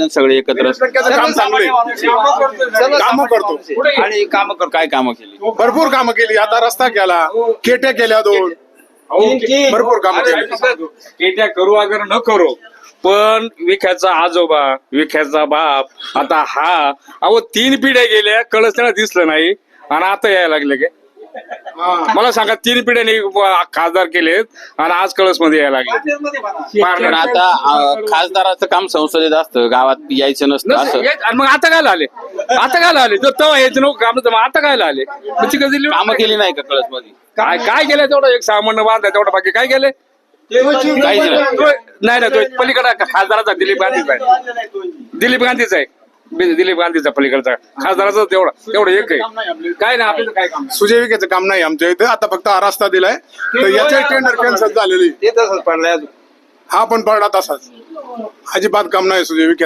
सगळे एकत्र काम चांगले काम करतो आणि काम काय कामं केली? भरपूर कामं केली. आता रस्ता केला, केट्या केल्या 2 भरपूर कामं केली. केट्या करू अगर न करू, पण विख्याचा आजोबा, विख्याचा बाप, आता हा 3 पिढ्या गेल्या, कळस त्याला दिसलं नाही आणि आता यायला लागले के. मला सांगा, 3 पिढ्यांनी खासदार केलेत आणि आज कळस मध्ये यायला लागले. पण आता खासदाराचं काम संसदेत असतं, गावात यायचं नसतं असं. आणि मग आता काय आले? आता काय आले? जर तेव्हा यायचं नको काम, मग आता काय आले? म्हणजे कधी कामं केली नाही का कळस मध्ये? काय केलं तेवढं? एक सामान्य बांधा तेवढं, बाकी काय केले? काहीच नाही. नाही ना, तो पलीकडे खासदाराचा दिलीप गांधीचा आहे. दिलीप गांधीचा आहे. दिलीप गांधीचा पलीकडचा खासदाराचा तेवढं एक आहे. काय नाही आपल्याला काय काम. सुजय विखेचं काम नाही आमच्या इथे. आता फक्त हा रस्ता दिलाय, तर याचे टेंडर कॅन्सल झालेली. ते तसंच पडलंय. हा पण पडला तसाच. अजिबात काम नाही सुजय विखेचं.